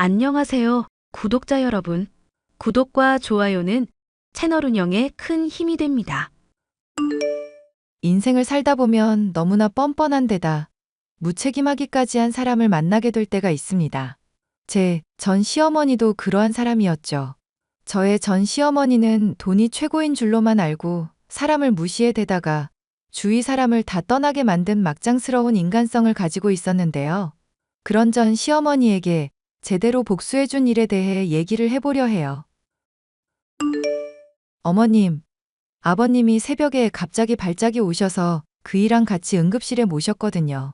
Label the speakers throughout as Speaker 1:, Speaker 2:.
Speaker 1: 안녕하세요, 구독자 여러분. 구독과 좋아요는 채널 운영에 큰 힘이 됩니다.
Speaker 2: 인생을 살다 보면 너무나 뻔뻔한 데다 무책임하기까지 한 사람을 만나게 될 때가 있습니다. 제 전 시어머니도 그러한 사람이었죠. 저의 전 시어머니는 돈이 최고인 줄로만 알고 사람을 무시해대다가 주위 사람을 다 떠나게 만든 막장스러운 인간성을 가지고 있었는데요. 그런 전 시어머니에게 제대로 복수해준 일에 대해 얘기를 해보려 해요. 어머님, 아버님이 새벽에 갑자기 발작이 오셔서 그이랑 같이 응급실에 모셨거든요.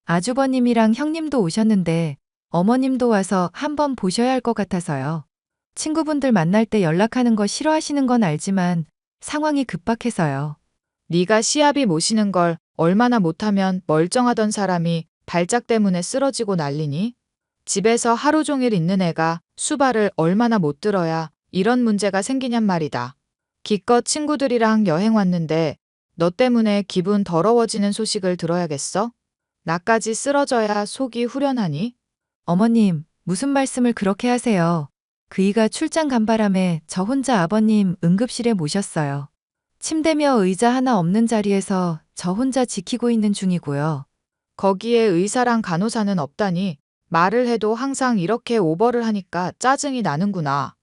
Speaker 2: 아주버님이랑 형님도 오셨는데 어머님도 와서 한번 보셔야 할 것 같아서요. 친구분들 만날 때 연락하는 거 싫어하시는 건 알지만 상황이 급박해서요.
Speaker 3: 네가 시아비 모시는 걸 얼마나 못하면 멀쩡하던 사람이 발작 때문에 쓰러지고 난리니? 집에서 하루 종일 있는 애가 수발을 얼마나 못 들어야 이런 문제가 생기냔 말이다. 기껏 친구들이랑 여행 왔는데 너 때문에 기분 더러워지는 소식을 들어야겠어? 나까지 쓰러져야 속이 후련하니?
Speaker 2: 어머님, 무슨 말씀을 그렇게 하세요? 그이가 출장 간 바람에 저 혼자 아버님 응급실에 모셨어요. 침대며 의자 하나 없는 자리에서 저 혼자 지키고 있는 중이고요.
Speaker 3: 거기에 의사랑 간호사는 없다니 말을 해도 항상 이렇게 오버를 하니까 짜증이 나는구나.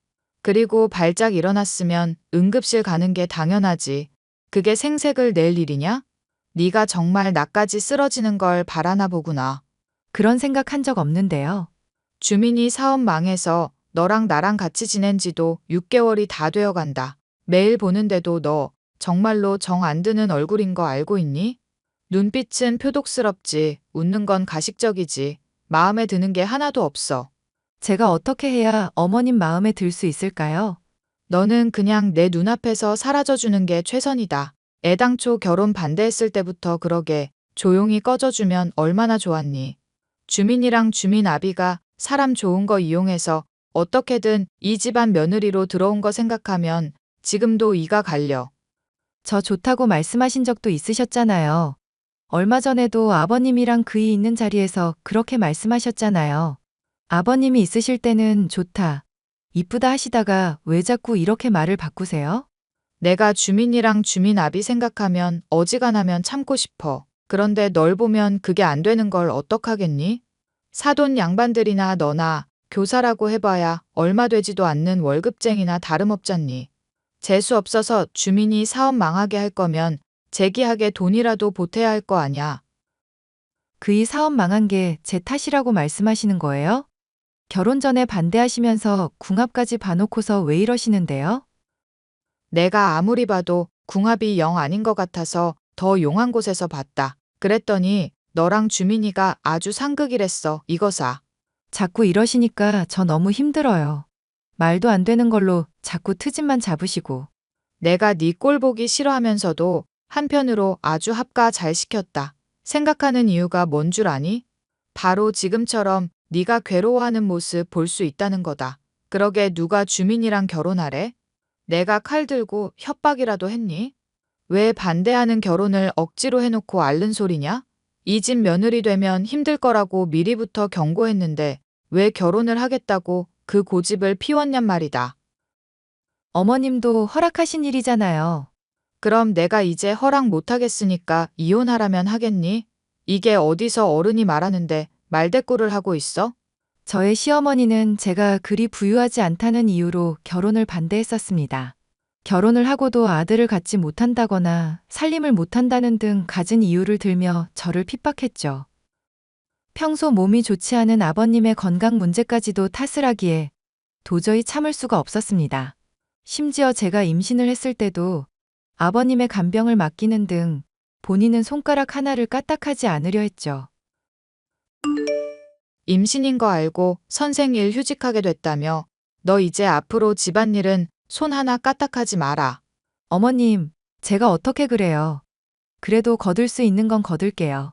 Speaker 3: 그리고 발작 일어났으면 응급실 가는 게 당연하지. 그게 생색을 낼 일이냐? 네가 정말 나까지 쓰러지는 걸 바라나 보구나.
Speaker 2: 그런 생각 한 적 없는데요.
Speaker 3: 주민이 사업 망해서 너랑 나랑 같이 지낸 지도 6개월이 다 되어 간다. 매일 보는데도 너 정말로 정 안 드는 얼굴인 거 알고 있니? 눈빛은 표독스럽지, 웃는 건 가식적이지, 마음에 드는 게 하나도 없어.
Speaker 2: 제가 어떻게 해야 어머님 마음에 들 수 있을까요?
Speaker 3: 너는 그냥 내 눈앞에서 사라져주는 게 최선이다. 애당초 결혼 반대했을 때부터 그러게 조용히 꺼져주면 얼마나 좋았니. 주민이랑 주민 아비가 사람 좋은 거 이용해서 어떻게든 이 집안 며느리로 들어온 거 생각하면 지금도 이가 갈려.
Speaker 2: 저 좋다고 말씀하신 적도 있으셨잖아요. 얼마 전에도 아버님이랑 그이 있는 자리에서 그렇게 말씀하셨잖아요. 아버님이 있으실 때는 좋다, 이쁘다 하시다가 왜 자꾸 이렇게 말을 바꾸세요?
Speaker 3: 내가 주민이랑 주민 아비 생각하면 어지간하면 참고 싶어. 그런데 널 보면 그게 안 되는 걸 어떡하겠니? 사돈 양반들이나 너나 교사라고 해봐야 얼마 되지도 않는 월급쟁이나 다름없잖니. 재수 없어서 주민이 사업 망하게 할 거면 재기하게 돈이라도 보태야 할 거 아냐.
Speaker 2: 그이 사업 망한 게 제 탓이라고 말씀하시는 거예요? 결혼 전에 반대하시면서 궁합까지 봐놓고서 왜 이러시는데요?
Speaker 3: 내가 아무리 봐도 궁합이 영 아닌 것 같아서 더 용한 곳에서 봤다. 그랬더니 너랑 주민이가 아주 상극이랬어. 이거사.
Speaker 2: 자꾸 이러시니까 저 너무 힘들어요. 말도 안 되는 걸로 자꾸 트집만 잡으시고.
Speaker 3: 내가 네 꼴 보기 싫어하면서도 한편으로 아주 합가 잘 시켰다. 생각하는 이유가 뭔 줄 아니? 바로 지금처럼 네가 괴로워하는 모습 볼 수 있다는 거다. 그러게 누가 주민이랑 결혼하래? 내가 칼 들고 협박이라도 했니? 왜 반대하는 결혼을 억지로 해놓고 앓는 소리냐? 이 집 며느리 되면 힘들 거라고 미리부터 경고했는데 왜 결혼을 하겠다고 그 고집을 피웠냔 말이다.
Speaker 2: 어머님도 허락하신 일이잖아요.
Speaker 3: 그럼 내가 이제 허락 못하겠으니까 이혼하라면 하겠니? 이게 어디서 어른이 말하는데 말대꾸를 하고 있어?
Speaker 2: 저의 시어머니는 제가 그리 부유하지 않다는 이유로 결혼을 반대했었습니다. 결혼을 하고도 아들을 갖지 못한다거나 살림을 못한다는 등 갖은 이유를 들며 저를 핍박했죠. 평소 몸이 좋지 않은 아버님의 건강 문제까지도 탓을 하기에 도저히 참을 수가 없었습니다. 심지어 제가 임신을 했을 때도 아버님의 간병을 맡기는 등 본인은 손가락 하나를 까딱하지 않으려 했죠.
Speaker 3: 임신인 거 알고 선생일 휴직하게 됐다며 너 이제 앞으로 집안일은 손 하나 까딱하지 마라.
Speaker 2: 어머님, 제가 어떻게 그래요? 그래도 거둘 수 있는 건 거둘게요.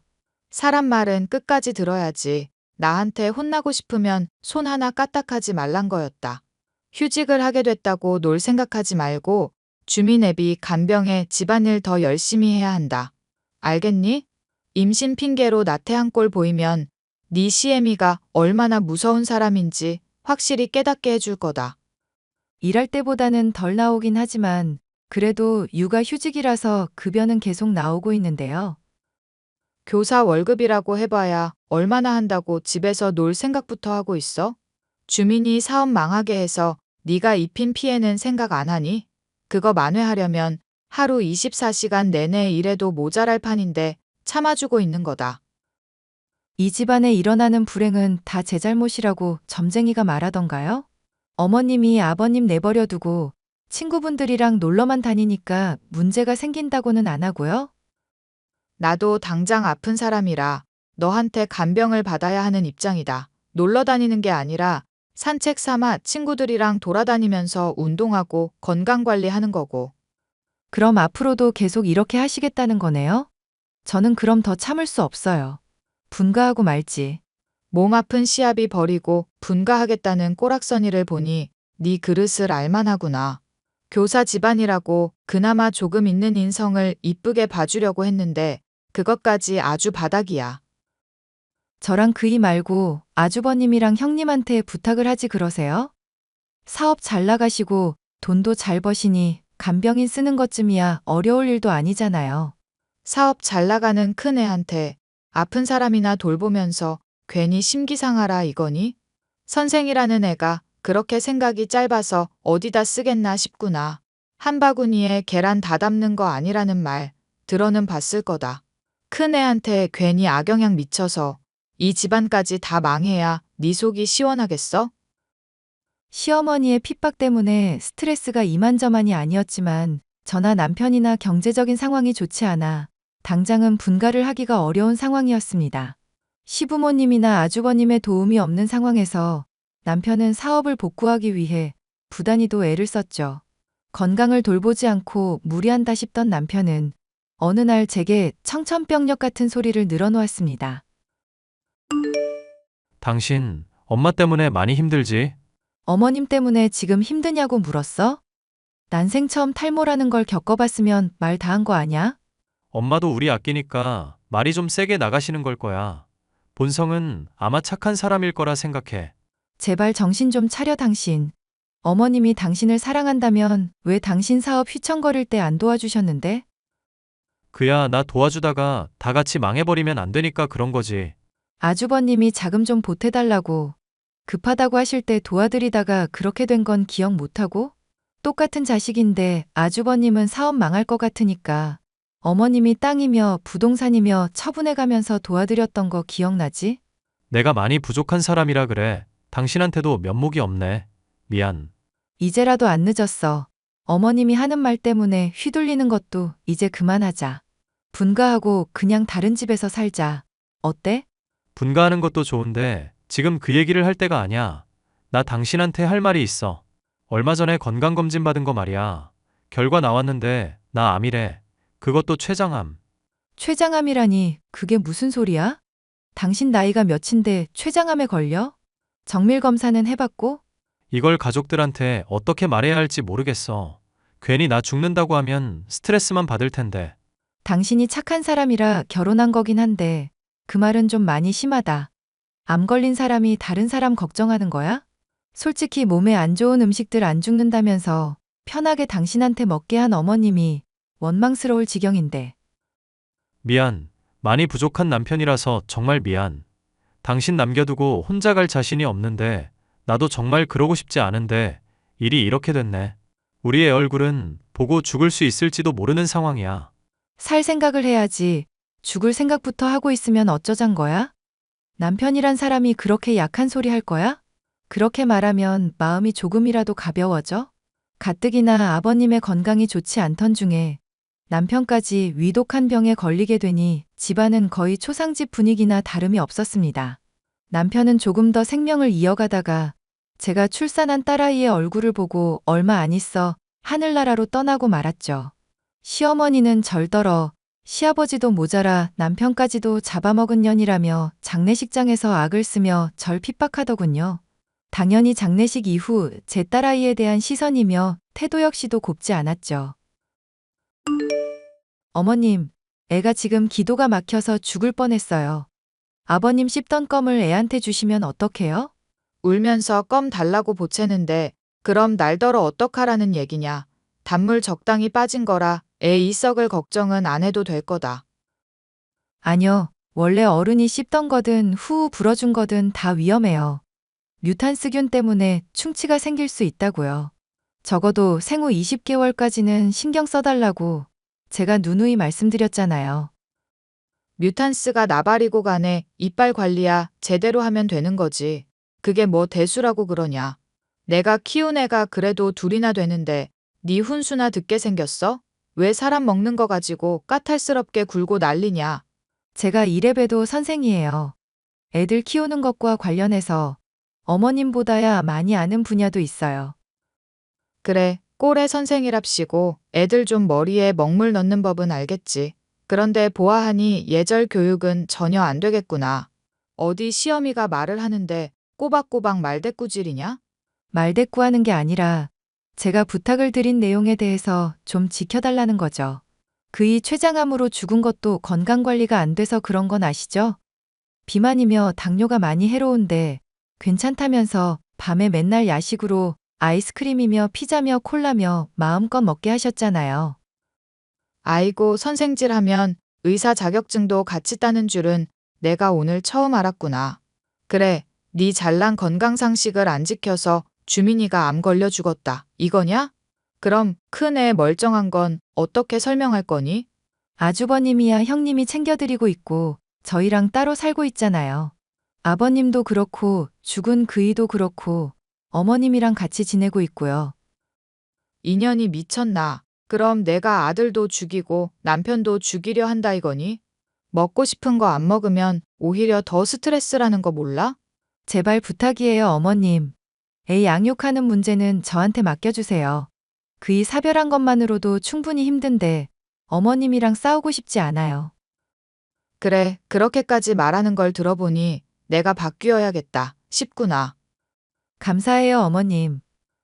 Speaker 3: 사람 말은 끝까지 들어야지. 나한테 혼나고 싶으면 손 하나 까딱하지 말란 거였다. 휴직을 하게 됐다고 놀 생각하지 말고 주민 애비 간병해 집안일 더 열심히 해야 한다. 알겠니? 임신 핑계로 나태한 꼴 보이면 네 시애미가 얼마나 무서운 사람인지 확실히 깨닫게 해줄 거다.
Speaker 2: 일할 때보다는 덜 나오긴 하지만 그래도 육아 휴직이라서 급여는 계속 나오고 있는데요.
Speaker 3: 교사 월급이라고 해봐야 얼마나 한다고 집에서 놀 생각부터 하고 있어? 주민이 사업 망하게 해서 네가 입힌 피해는 생각 안 하니? 그거 만회하려면 하루 24시간 내내 일해도 모자랄 판인데 참아주고 있는 거다.
Speaker 2: 이 집안에 일어나는 불행은 다 제 잘못이라고 점쟁이가 말하던가요? 어머님이 아버님 내버려 두고 친구분들이랑 놀러만 다니니까 문제가 생긴다고는 안 하고요.
Speaker 3: 나도 당장 아픈 사람이라 너한테 간병을 받아야 하는 입장이다. 놀러 다니는 게 아니라 산책 삼아 친구들이랑 돌아다니면서 운동하고 건강관리하는 거고.
Speaker 2: 그럼 앞으로도 계속 이렇게 하시겠다는 거네요? 저는 그럼 더 참을 수 없어요. 분가하고 말지.
Speaker 3: 몸 아픈 시아비 버리고 분가하겠다는 꼬락서니를 보니 네 그릇을 알만하구나. 교사 집안이라고 그나마 조금 있는 인성을 이쁘게 봐주려고 했는데 그것까지 아주 바닥이야.
Speaker 2: 저랑 그이 말고 아주버님이랑 형님한테 부탁을 하지 그러세요? 사업 잘 나가시고 돈도 잘 버시니 간병인 쓰는 것쯤이야 어려울 일도 아니잖아요.
Speaker 3: 사업 잘 나가는 큰 애한테 아픈 사람이나 돌보면서 괜히 심기상하라 이거니? 선생이라는 애가 그렇게 생각이 짧아서 어디다 쓰겠나 싶구나. 한 바구니에 계란 다 담는 거 아니라는 말 들어는 봤을 거다. 큰 애한테 괜히 악영향 미쳐서 이 집안까지 다 망해야 네 속이 시원하겠어?
Speaker 2: 시어머니의 핍박 때문에 스트레스가 이만저만이 아니었지만 저나 남편이나 경제적인 상황이 좋지 않아 당장은 분가를 하기가 어려운 상황이었습니다. 시부모님이나 아주버님의 도움이 없는 상황에서 남편은 사업을 복구하기 위해 부단히도 애를 썼죠. 건강을 돌보지 않고 무리한다 싶던 남편은 어느 날 제게 청천벽력 같은 소리를 늘어놓았습니다.
Speaker 4: 당신 엄마 때문에 많이 힘들지?
Speaker 2: 어머님 때문에 지금 힘드냐고 물었어? 난생 처음 탈모라는 걸 겪어봤으면 말 다 한 거 아냐?
Speaker 4: 엄마도 우리 아끼니까 말이 좀 세게 나가시는 걸 거야. 본성은 아마 착한 사람일 거라 생각해.
Speaker 2: 제발 정신 좀 차려 당신. 어머님이 당신을 사랑한다면 왜 당신 사업 휘청거릴 때 안 도와주셨는데?
Speaker 4: 그야 나 도와주다가 다 같이 망해버리면 안 되니까 그런 거지.
Speaker 2: 아주버님이 자금 좀 보태달라고 급하다고 하실 때 도와드리다가 그렇게 된 건 기억 못하고? 똑같은 자식인데 아주버님은 사업 망할 것 같으니까 어머님이 땅이며 부동산이며 처분해가면서 도와드렸던 거 기억나지?
Speaker 4: 내가 많이 부족한 사람이라 그래. 당신한테도 면목이 없네. 미안.
Speaker 2: 이제라도 안 늦었어. 어머님이 하는 말 때문에 휘둘리는 것도 이제 그만하자. 분가하고 그냥 다른 집에서 살자. 어때?
Speaker 4: 분가하는 것도 좋은데 지금 그 얘기를 할 때가 아니야. 나 당신한테 할 말이 있어. 얼마 전에 건강검진 받은 거 말이야. 결과 나왔는데 나 암이래. 그것도 췌장암.
Speaker 2: 췌장암이라니 그게 무슨 소리야? 당신 나이가 몇인데 췌장암에 걸려? 정밀 검사는 해봤고?
Speaker 4: 이걸 가족들한테 어떻게 말해야 할지 모르겠어. 괜히 나 죽는다고 하면 스트레스만 받을 텐데.
Speaker 2: 당신이 착한 사람이라 결혼한 거긴 한데 그 말은 좀 많이 심하다. 암 걸린 사람이 다른 사람 걱정하는 거야? 솔직히 몸에 안 좋은 음식들 안 죽는다면서 편하게 당신한테 먹게 한 어머님이 원망스러울 지경인데.
Speaker 4: 미안. 많이 부족한 남편이라서 정말 미안. 당신 남겨두고 혼자 갈 자신이 없는데 나도 정말 그러고 싶지 않은데 일이 이렇게 됐네. 우리의 얼굴은 보고 죽을 수 있을지도 모르는 상황이야.
Speaker 2: 살 생각을 해야지. 죽을 생각부터 하고 있으면 어쩌잔 거야? 남편이란 사람이 그렇게 약한 소리 할 거야? 그렇게 말하면 마음이 조금이라도 가벼워져? 가뜩이나 아버님의 건강이 좋지 않던 중에 남편까지 위독한 병에 걸리게 되니 집안은 거의 초상집 분위기나 다름이 없었습니다. 남편은 조금 더 생명을 이어가다가 제가 출산한 딸아이의 얼굴을 보고 얼마 안 있어 하늘나라로 떠나고 말았죠. 시어머니는 절더러 시아버지도 모자라 남편까지도 잡아먹은 년이라며 장례식장에서 악을 쓰며 절 핍박하더군요. 당연히 장례식 이후 제 딸아이에 대한 시선이며 태도 역시도 곱지 않았죠. 어머님, 애가 지금 기도가 막혀서 죽을 뻔했어요. 아버님 씹던 껌을 애한테 주시면 어떡해요?
Speaker 3: 울면서 껌 달라고 보채는데 그럼 날더러 어떡하라는 얘기냐. 단물 적당히 빠진 거라 애 이 썩을 걱정은 안 해도 될 거다.
Speaker 2: 아니요. 원래 어른이 씹던 거든 후후 불어준 거든 다 위험해요. 뮤탄스균 때문에 충치가 생길 수 있다고요. 적어도 생후 20개월까지는 신경 써달라고 제가 누누이 말씀드렸잖아요.
Speaker 3: 뮤탄스가 나발이고 간에 이빨 관리야 제대로 하면 되는 거지. 그게 뭐 대수라고 그러냐. 내가 키운 애가 그래도 둘이나 되는데 네 훈수나 듣게 생겼어? 왜 사람 먹는 거 가지고 까탈스럽게 굴고 난리냐.
Speaker 2: 제가 이래봬도 선생이에요. 애들 키우는 것과 관련해서 어머님보다야 많이 아는 분야도 있어요.
Speaker 3: 그래, 꼴의 선생이랍시고 애들 좀 머리에 먹물 넣는 법은 알겠지. 그런데 보아하니 예절 교육은 전혀 안 되겠구나. 어디 시어미가 말을 하는데 꼬박꼬박 말대꾸질이냐?
Speaker 2: 말대꾸하는 게 아니라 제가 부탁을 드린 내용에 대해서 좀 지켜달라는 거죠. 그이 췌장암으로 죽은 것도 건강관리가 안 돼서 그런 건 아시죠? 비만이며 당뇨가 많이 해로운데 괜찮다면서 밤에 맨날 야식으로 아이스크림이며 피자며 콜라며 마음껏 먹게 하셨잖아요.
Speaker 3: 아이고 선생질하면 의사 자격증도 같이 따는 줄은 내가 오늘 처음 알았구나. 그래, 네 잘난 건강상식을 안 지켜서 주민이가 암 걸려 죽었다. 이거냐? 그럼 큰 애 멀쩡한 건 어떻게 설명할 거니?
Speaker 2: 아주버님이야 형님이 챙겨드리고 있고 저희랑 따로 살고 있잖아요. 아버님도 그렇고 죽은 그이도 그렇고 어머님이랑 같이 지내고 있고요.
Speaker 3: 인연이 미쳤나? 그럼 내가 아들도 죽이고 남편도 죽이려 한다 이거니? 먹고 싶은 거 안 먹으면 오히려 더 스트레스라는 거 몰라?
Speaker 2: 제발 부탁이에요, 어머님. 애 양육하는 문제는 저한테 맡겨주세요. 그이 사별한 것만으로도 충분히 힘든데 어머님이랑 싸우고 싶지 않아요.
Speaker 3: 그래, 그렇게까지 말하는 걸 들어보니 내가 바뀌어야겠다 싶구나.
Speaker 2: 감사해요, 어머님.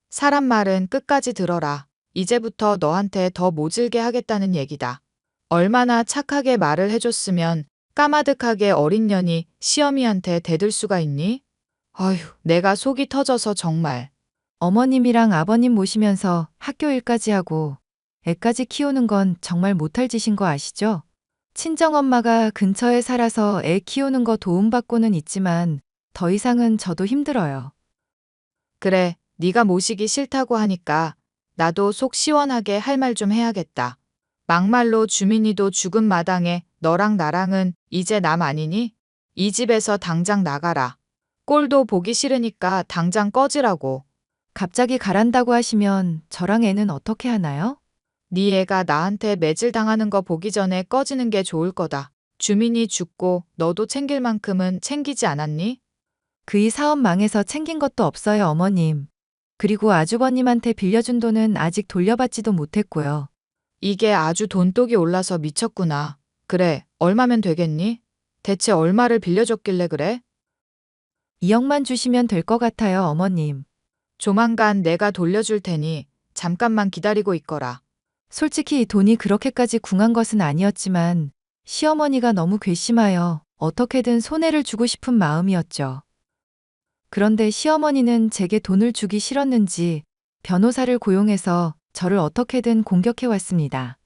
Speaker 3: 사람 말은 끝까지 들어라. 이제부터 너한테 더 모질게 하겠다는 얘기다. 얼마나 착하게 말을 해줬으면 까마득하게 어린 년이 시어미한테 대들 수가 있니? 어휴, 내가 속이 터져서 정말.
Speaker 2: 어머님이랑 아버님 모시면서 학교 일까지 하고 애까지 키우는 건 정말 못할 짓인 거 아시죠? 친정엄마가 근처에 살아서 애 키우는 거 도움받고는 있지만 더 이상은 저도 힘들어요.
Speaker 3: 그래, 네가 모시기 싫다고 하니까 나도 속 시원하게 할 말 좀 해야겠다. 막말로 주민이도 죽은 마당에 너랑 나랑은 이제 남 아니니? 이 집에서 당장 나가라. 꼴도 보기 싫으니까 당장 꺼지라고.
Speaker 2: 갑자기 가란다고 하시면 저랑 애는 어떻게 하나요?
Speaker 3: 네 애가 나한테 매질 당하는 거 보기 전에 꺼지는 게 좋을 거다. 주민이 죽고 너도 챙길 만큼은 챙기지 않았니?
Speaker 2: 그이 사업 망해서 챙긴 것도 없어요, 어머님. 그리고 아주버님한테 빌려준 돈은 아직 돌려받지도 못했고요.
Speaker 3: 이게 아주 돈독이 올라서 미쳤구나. 그래, 얼마면 되겠니? 대체 얼마를 빌려줬길래 그래?
Speaker 2: 2억만 주시면 될 것 같아요, 어머님.
Speaker 3: 조만간 내가 돌려줄 테니 잠깐만 기다리고 있거라.
Speaker 2: 솔직히 돈이 그렇게까지 궁한 것은 아니었지만 시어머니가 너무 괘씸하여 어떻게든 손해를 주고 싶은 마음이었죠. 그런데 시어머니는 제게 돈을 주기 싫었는지 변호사를 고용해서 저를 어떻게든 공격해 왔습니다.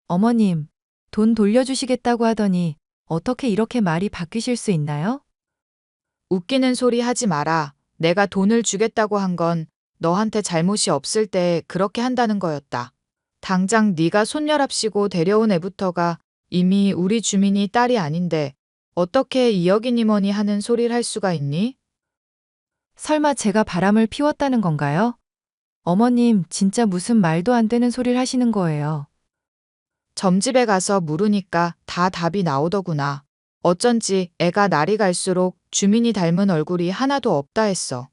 Speaker 2: 어머님, 돈 돌려주시겠다고 하더니 어떻게 이렇게 말이 바뀌실 수 있나요?
Speaker 3: 웃기는 소리 하지 마라. 내가 돈을 주겠다고 한 건 너한테 잘못이 없을 때 그렇게 한다는 거였다. 당장 네가 손녀랍시고 데려온 애부터가 이미 우리 주민이 딸이 아닌데 어떻게 이억이니 뭐니 하는 소리를 할 수가 있니?
Speaker 2: 설마 제가 바람을 피웠다는 건가요? 어머님, 진짜 무슨 말도 안 되는 소리를 하시는 거예요.
Speaker 3: 점집에 가서 물으니까 다 답이 나오더구나. 어쩐지 애가 날이 갈수록 주민이 닮은 얼굴이 하나도 없다 했어.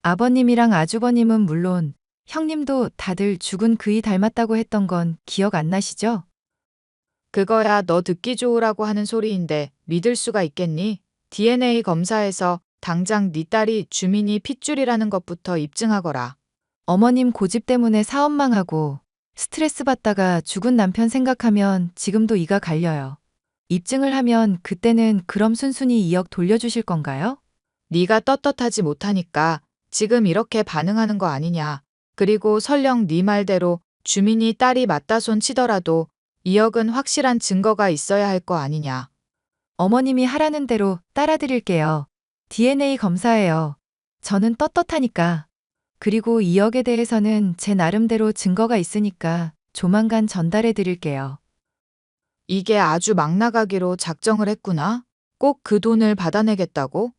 Speaker 2: 아버님이랑 아주버님은 물론 형님도 다들 죽은 그이 닮았다고 했던 건 기억 안 나시죠?
Speaker 3: 그거야 너 듣기 좋으라고 하는 소리인데 믿을 수가 있겠니? DNA 검사에서 당장 네 딸이 주민이 핏줄이라는 것부터 입증하거라.
Speaker 2: 어머님 고집 때문에 사업 망하고 스트레스 받다가 죽은 남편 생각하면 지금도 이가 갈려요. 입증을 하면 그때는 그럼 순순히 2억 돌려주실 건가요?
Speaker 3: 네가 떳떳하지 못하니까 지금 이렇게 반응하는 거 아니냐. 그리고 설령 네 말대로 주민이 딸이 맞다손 치더라도 2억은 확실한 증거가 있어야 할 거 아니냐.
Speaker 2: 어머님이 하라는 대로 따라드릴게요. DNA 검사예요. 저는 떳떳하니까. 그리고 2억에 대해서는 제 나름대로 증거가 있으니까 조만간 전달해 드릴게요.
Speaker 3: 이게 아주 막 나가기로 작정을 했구나. 꼭 그 돈을 받아내겠다고?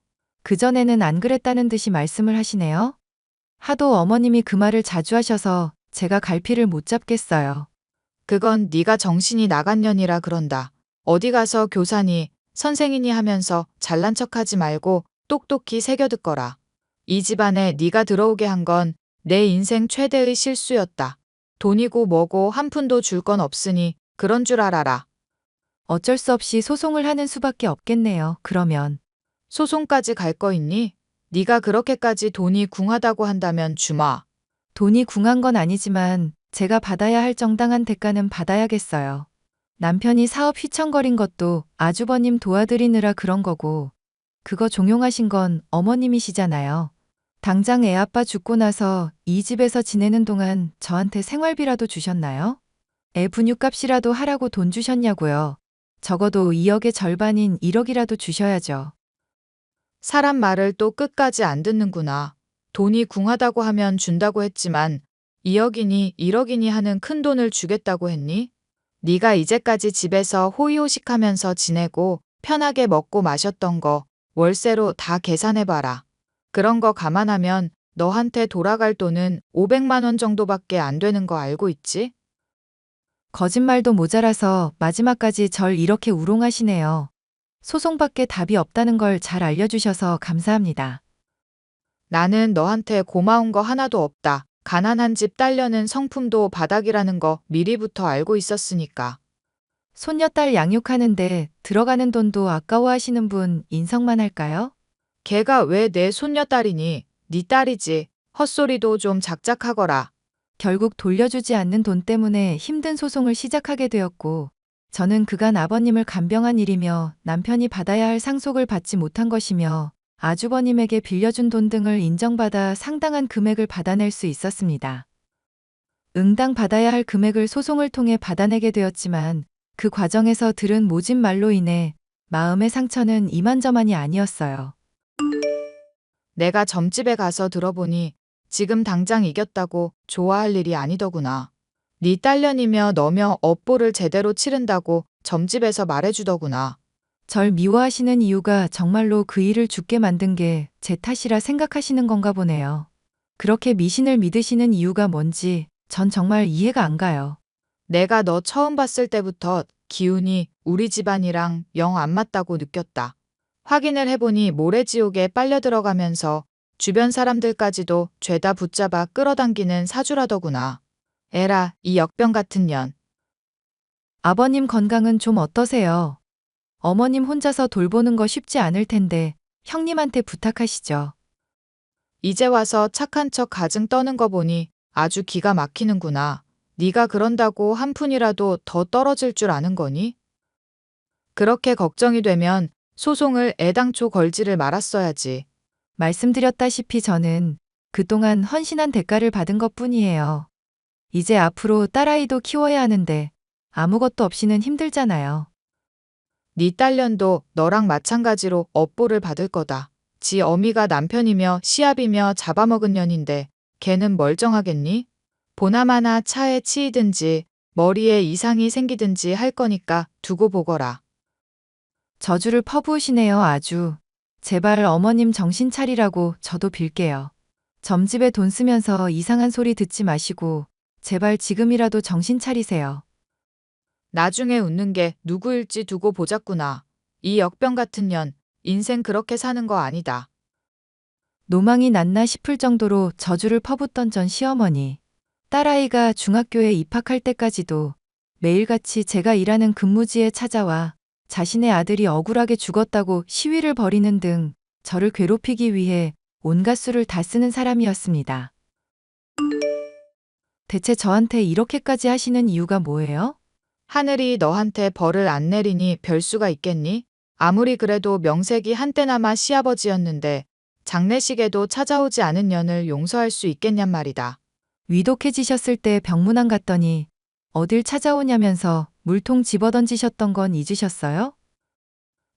Speaker 2: 그전에는 안 그랬다는 듯이 말씀을 하시네요. 하도 어머님이 그 말을 자주 하셔서 제가 갈피를 못 잡겠어요.
Speaker 3: 그건 네가 정신이 나간 년이라 그런다. 어디 가서 교사니 선생이니 하면서 잘난 척하지 말고 똑똑히 새겨듣거라. 이 집안에 네가 들어오게 한 건 내 인생 최대의 실수였다. 돈이고 뭐고 한 푼도 줄 건 없으니 그런 줄 알아라.
Speaker 2: 어쩔 수 없이 소송을 하는 수밖에 없겠네요. 그러면
Speaker 3: 소송까지 갈 거 있니? 네가 그렇게까지 돈이 궁하다고 한다면 주마.
Speaker 2: 돈이 궁한 건 아니지만 제가 받아야 할 정당한 대가는 받아야겠어요. 남편이 사업 휘청거린 것도 아주버님 도와드리느라 그런 거고 그거 종용하신 건 어머님이시잖아요. 당장 애아빠 죽고 나서 이 집에서 지내는 동안 저한테 생활비라도 주셨나요? 애 분유값이라도 하라고 돈 주셨냐고요. 적어도 2억의 절반인 1억이라도 주셔야죠.
Speaker 3: 사람 말을 또 끝까지 안 듣는구나. 돈이 궁하다고 하면 준다고 했지만 2억이니 1억이니 하는 큰 돈을 주겠다고 했니? 네가 이제까지 집에서 호의호식하면서 지내고 편하게 먹고 마셨던 거 월세로 다 계산해봐라. 그런 거 감안하면 너한테 돌아갈 돈은 500만 원 정도밖에 안 되는 거 알고 있지?
Speaker 2: 거짓말도 모자라서 마지막까지 절 이렇게 우롱하시네요. 소송밖에 답이 없다는 걸 잘 알려주셔서 감사합니다.
Speaker 3: 나는 너한테 고마운 거 하나도 없다. 가난한 집 딸려는 성품도 바닥이라는 거 미리부터 알고 있었으니까.
Speaker 2: 손녀딸 양육하는데 들어가는 돈도 아까워하시는 분 인성만 할까요?
Speaker 3: 걔가 왜 내 손녀딸이니? 네 딸이지. 헛소리도 좀 작작하거라.
Speaker 2: 결국 돌려주지 않는 돈 때문에 힘든 소송을 시작하게 되었고, 저는 그간 아버님을 간병한 일이며 남편이 받아야 할 상속을 받지 못한 것이며 아주버님에게 빌려준 돈 등을 인정받아 상당한 금액을 받아낼 수 있었습니다. 응당 받아야 할 금액을 소송을 통해 받아내게 되었지만 그 과정에서 들은 모진 말로 인해 마음의 상처는 이만저만이 아니었어요.
Speaker 3: 내가 점집에 가서 들어보니 지금 당장 이겼다고 좋아할 일이 아니더구나. 네 딸년이며 너며 업보를 제대로 치른다고 점집에서 말해주더구나.
Speaker 2: 절 미워하시는 이유가 정말로 그 일을 죽게 만든 게 제 탓이라 생각하시는 건가 보네요. 그렇게 미신을 믿으시는 이유가 뭔지 전 정말 이해가 안 가요.
Speaker 3: 내가 너 처음 봤을 때부터 기운이 우리 집안이랑 영 안 맞다고 느꼈다. 확인을 해보니 모래지옥에 빨려 들어가면서 주변 사람들까지도 죄다 붙잡아 끌어당기는 사주라더구나. 에라, 이 역병 같은 년.
Speaker 2: 아버님 건강은 좀 어떠세요? 어머님 혼자서 돌보는 거 쉽지 않을 텐데 형님한테 부탁하시죠.
Speaker 3: 이제 와서 착한 척 가증 떠는 거 보니 아주 기가 막히는구나. 네가 그런다고 한 푼이라도 더 떨어질 줄 아는 거니? 그렇게 걱정이 되면 소송을 애당초 걸지를 말았어야지.
Speaker 2: 말씀드렸다시피 저는 그동안 헌신한 대가를 받은 것뿐이에요. 이제 앞으로 딸아이도 키워야 하는데 아무것도 없이는 힘들잖아요.
Speaker 3: 네 딸년도 너랑 마찬가지로 업보를 받을 거다. 지 어미가 남편이며 시합이며 잡아먹은 년인데 걔는 멀쩡하겠니? 보나마나 차에 치이든지 머리에 이상이 생기든지 할 거니까 두고 보거라.
Speaker 2: 저주를 퍼부으시네요, 아주. 제발 어머님 정신 차리라고 저도 빌게요. 점집에 돈 쓰면서 이상한 소리 듣지 마시고 제발 지금이라도 정신 차리세요.
Speaker 3: 나중에 웃는 게 누구일지 두고 보자꾸나. 이 역병 같은 년, 인생 그렇게 사는 거 아니다.
Speaker 2: 노망이 났나 싶을 정도로 저주를 퍼붓던 전 시어머니. 딸아이가 중학교에 입학할 때까지도 매일같이 제가 일하는 근무지에 찾아와 자신의 아들이 억울하게 죽었다고 시위를 벌이는 등 저를 괴롭히기 위해 온갖 수를 다 쓰는 사람이었습니다. 대체 저한테 이렇게까지 하시는 이유가 뭐예요?
Speaker 3: 하늘이 너한테 벌을 안 내리니 별 수가 있겠니? 아무리 그래도 명색이 한때나마 시아버지였는데 장례식에도 찾아오지 않은 년을 용서할 수 있겠냔 말이다.
Speaker 2: 위독해지셨을 때 병문안 갔더니 어딜 찾아오냐면서 물통 집어던지셨던 건 잊으셨어요?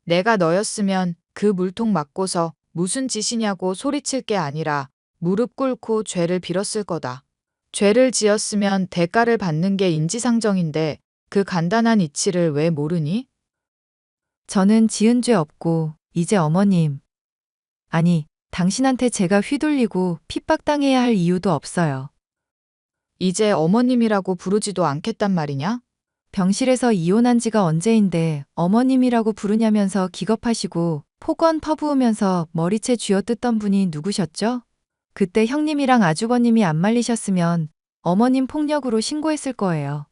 Speaker 3: 내가 너였으면 그 물통 맞고서 무슨 짓이냐고 소리칠 게 아니라 무릎 꿇고 죄를 빌었을 거다. 죄를 지었으면 대가를 받는 게 인지상정인데 그 간단한 이치를 왜 모르니?
Speaker 2: 저는 지은 죄 없고 이제 어머님, 아니, 당신한테 제가 휘둘리고 핍박당해야 할 이유도 없어요.
Speaker 3: 이제 어머님이라고 부르지도 않겠단 말이냐?
Speaker 2: 병실에서 이혼한 지가 언제인데 어머님이라고 부르냐면서 기겁하시고 폭언 퍼부으면서 머리채 쥐어뜯던 분이 누구셨죠? 그때 형님이랑 아주버님이 안 말리셨으면 어머님 폭력으로 신고했을 거예요.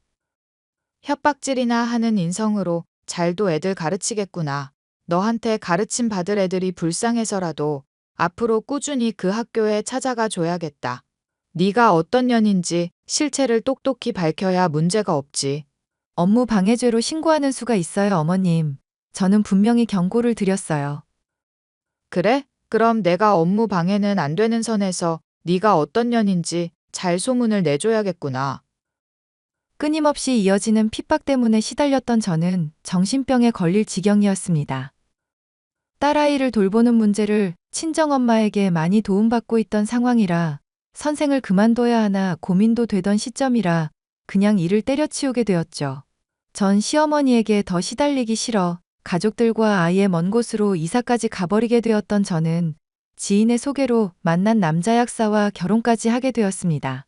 Speaker 3: 협박질이나 하는 인성으로 잘도 애들 가르치겠구나. 너한테 가르침 받을 애들이 불쌍해서라도 앞으로 꾸준히 그 학교에 찾아가 줘야겠다. 네가 어떤 년인지 실체를 똑똑히 밝혀야 문제가 없지.
Speaker 2: 업무 방해죄로 신고하는 수가 있어요, 어머님. 저는 분명히 경고를 드렸어요.
Speaker 3: 그래? 그럼 내가 업무 방해는 안 되는 선에서 네가 어떤 년인지 잘 소문을 내줘야겠구나.
Speaker 2: 끊임없이 이어지는 핍박 때문에 시달렸던 저는 정신병에 걸릴 지경이었습니다. 딸아이를 돌보는 문제를 친정엄마에게 많이 도움받고 있던 상황이라 선생을 그만둬야 하나 고민도 되던 시점이라 그냥 일을 때려치우게 되었죠. 전 시어머니에게 더 시달리기 싫어 가족들과 아이의 먼 곳으로 이사까지 가버리게 되었던 저는 지인의 소개로 만난 남자 약사와 결혼까지 하게 되었습니다.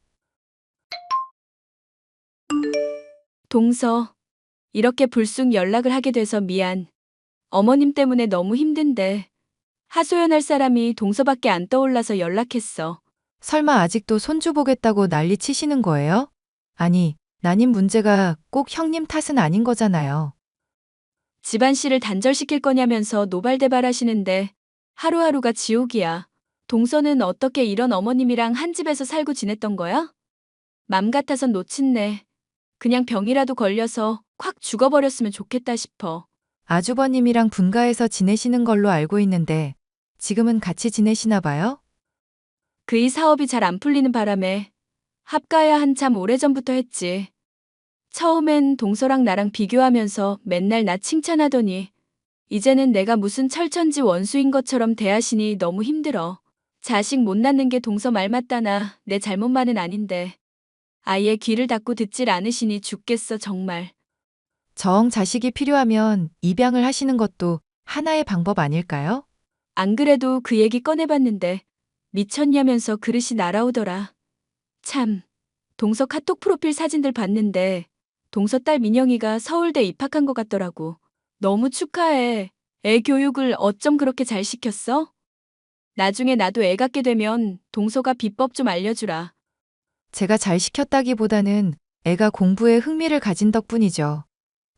Speaker 1: 동서, 이렇게 불쑥 연락을 하게 돼서 미안. 어머님 때문에 너무 힘든데 하소연할 사람이 동서밖에 안 떠올라서 연락했어.
Speaker 2: 설마 아직도 손주 보겠다고 난리 치시는 거예요? 아니, 난임 문제가 꼭 형님 탓은 아닌 거잖아요.
Speaker 1: 집안씨를 단절시킬 거냐면서 노발대발 하시는데 하루하루가 지옥이야. 동서는 어떻게 이런 어머님이랑 한 집에서 살고 지냈던 거야? 맘 같아선 놓친네. 그냥 병이라도 걸려서 콱 죽어버렸으면 좋겠다 싶어.
Speaker 2: 아주버님이랑 분가해서 지내시는 걸로 알고 있는데 지금은 같이 지내시나 봐요?
Speaker 1: 그이 사업이 잘 안 풀리는 바람에 합가야 한참 오래전부터 했지. 처음엔 동서랑 나랑 비교하면서 맨날 나 칭찬하더니 이제는 내가 무슨 철천지 원수인 것처럼 대하시니 너무 힘들어. 자식 못 낳는 게 동서 말 맞다나 내 잘못만은 아닌데 아예 귀를 닫고 듣질 않으시니 죽겠어 정말.
Speaker 2: 정 자식이 필요하면 입양을 하시는 것도 하나의 방법 아닐까요?
Speaker 1: 안 그래도 그 얘기 꺼내봤는데 미쳤냐면서 그릇이 날아오더라. 참, 동서 카톡 프로필 사진들 봤는데 동서 딸 민영이가 서울대 입학한 것 같더라고. 너무 축하해. 애 교육을 어쩜 그렇게 잘 시켰어? 나중에 나도 애 갖게 되면 동서가 비법 좀 알려주라.
Speaker 2: 제가 잘 시켰다기보다는 애가 공부에 흥미를 가진 덕분이죠.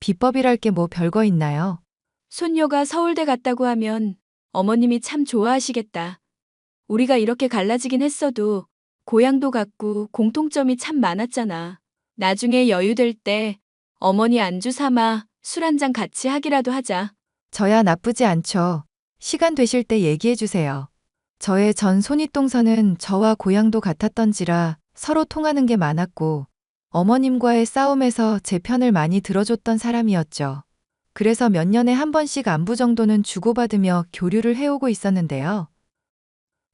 Speaker 2: 비법이랄 게 뭐 별거 있나요?
Speaker 1: 손녀가 서울대 갔다고 하면 어머님이 참 좋아하시겠다. 우리가 이렇게 갈라지긴 했어도 고향도 같고 공통점이 참 많았잖아. 나중에 여유될 때 어머니 안주 삼아 술 한잔 같이 하기라도 하자.
Speaker 2: 저야 나쁘지 않죠. 시간 되실 때 얘기해 주세요. 저의 전 손윗동서는 저와 고향도 같았던지라 서로 통하는 게 많았고 어머님과의 싸움에서 제 편을 많이 들어줬던 사람이었죠. 그래서 몇 년에 한 번씩 안부 정도는 주고받으며 교류를 해오고 있었는데요.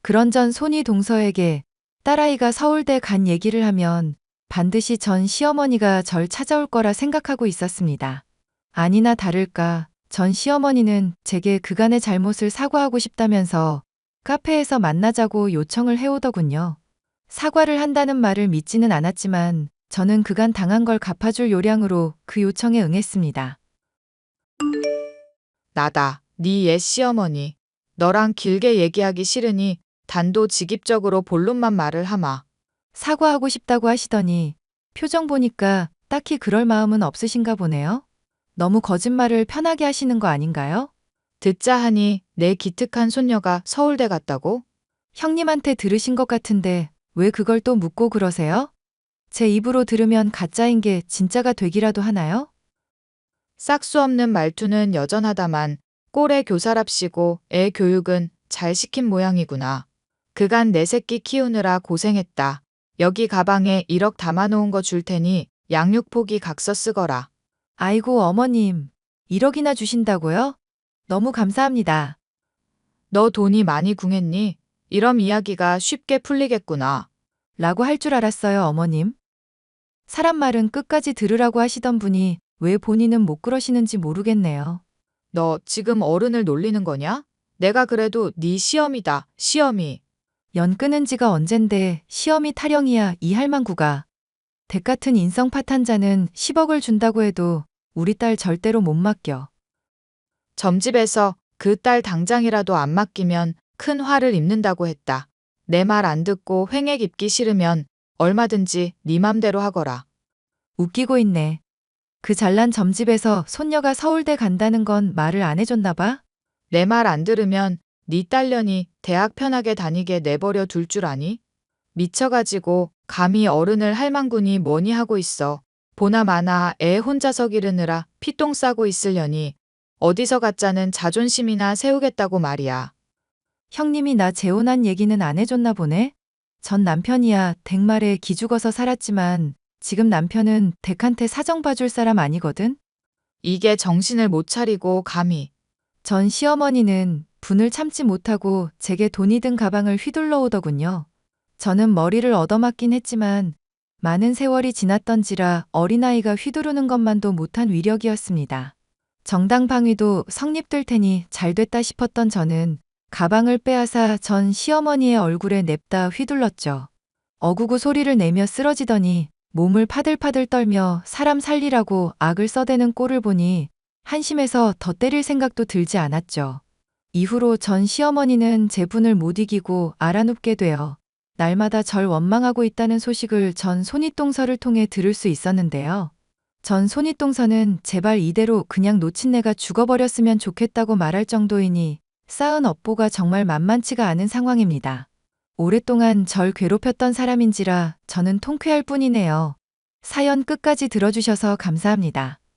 Speaker 2: 그런 전 손윗동서에게 딸아이가 서울대 간 얘기를 하면 반드시 전 시어머니가 절 찾아올 거라 생각하고 있었습니다. 아니나 다를까 전 시어머니는 제게 그간의 잘못을 사과하고 싶다면서 카페에서 만나자고 요청을 해오더군요. 사과를 한다는 말을 믿지는 않았지만 저는 그간 당한 걸 갚아줄 요량으로 그 요청에 응했습니다.
Speaker 3: 나다. 네 옛 시어머니. 너랑 길게 얘기하기 싫으니 단도직입적으로 본론만 말을 하마.
Speaker 2: 사과하고 싶다고 하시더니 표정 보니까 딱히 그럴 마음은 없으신가 보네요. 너무 거짓말을 편하게 하시는 거 아닌가요?
Speaker 3: 듣자 하니 내 기특한 손녀가 서울대 갔다고?
Speaker 2: 형님한테 들으신 것 같은데 왜 그걸 또 묻고 그러세요? 제 입으로 들으면 가짜인 게 진짜가 되기라도 하나요?
Speaker 3: 싹수 없는 말투는 여전하다만 꼴의 교사랍시고 애 교육은 잘 시킨 모양이구나. 그간 내 새끼 키우느라 고생했다. 여기 가방에 1억 담아놓은 거 줄 테니 양육 포기 각서 쓰거라.
Speaker 2: 아이고, 어머님. 1억이나 주신다고요? 너무 감사합니다.
Speaker 3: 너 돈이 많이 궁했니? 이런 이야기가 쉽게 풀리겠구나.
Speaker 2: 라고 할 줄 알았어요, 어머님. 사람 말은 끝까지 들으라고 하시던 분이 왜 본인은 못 그러시는지 모르겠네요.
Speaker 3: 너 지금 어른을 놀리는 거냐? 내가 그래도 네 시험이다, 시험이.
Speaker 2: 연 끊은 지가 언젠데 시험이 타령이야, 이 할망구가. 댁 같은 인성 파탄자는 10억을 준다고 해도 우리 딸 절대로 못 맡겨.
Speaker 3: 점집에서 그 딸 당장이라도 안 맡기면 큰 화를 입는다고 했다. 내 말 안 듣고 횡액 입기 싫으면 얼마든지 네 맘대로 하거라.
Speaker 2: 웃기고 있네. 그 잘난 점집에서 손녀가 서울대 간다는 건 말을 안 해줬나 봐?
Speaker 3: 내 말 안 들으면 네 딸년이 대학 편하게 다니게 내버려 둘 줄 아니? 미쳐가지고 감히 어른을 할망구니 뭐니 하고 있어. 보나 마나 애 혼자서 기르느라 피똥 싸고 있으려니 어디서 가짜는 자존심이나 세우겠다고 말이야.
Speaker 2: 형님이 나 재혼한 얘기는 안 해줬나 보네? 전 남편이야 댁 말에 기죽어서 살았지만 지금 남편은 댁한테 사정 봐줄 사람 아니거든?
Speaker 3: 이게 정신을 못 차리고 감히.
Speaker 2: 전 시어머니는 분을 참지 못하고 제게 돈이 든 가방을 휘둘러 오더군요. 저는 머리를 얻어맞긴 했지만 많은 세월이 지났던지라 어린아이가 휘두르는 것만도 못한 위력이었습니다. 정당방위도 성립될 테니 잘됐다 싶었던 저는 가방을 빼앗아 전 시어머니의 얼굴에 냅다 휘둘렀죠. 어구구 소리를 내며 쓰러지더니 몸을 파들파들 떨며 사람 살리라고 악을 써대는 꼴을 보니 한심해서 더 때릴 생각도 들지 않았죠. 이후로 전 시어머니는 제 분을 못 이기고 알아눕게 되어 날마다 절 원망하고 있다는 소식을 전 손윗동서를 통해 들을 수 있었는데요. 전 손윗동서는 제발 이대로 그냥 놓친 내가 죽어버렸으면 좋겠다고 말할 정도이니 쌓은 업보가 정말 만만치가 않은 상황입니다. 오랫동안 절 괴롭혔던 사람인지라 저는 통쾌할 뿐이네요. 사연 끝까지 들어주셔서 감사합니다.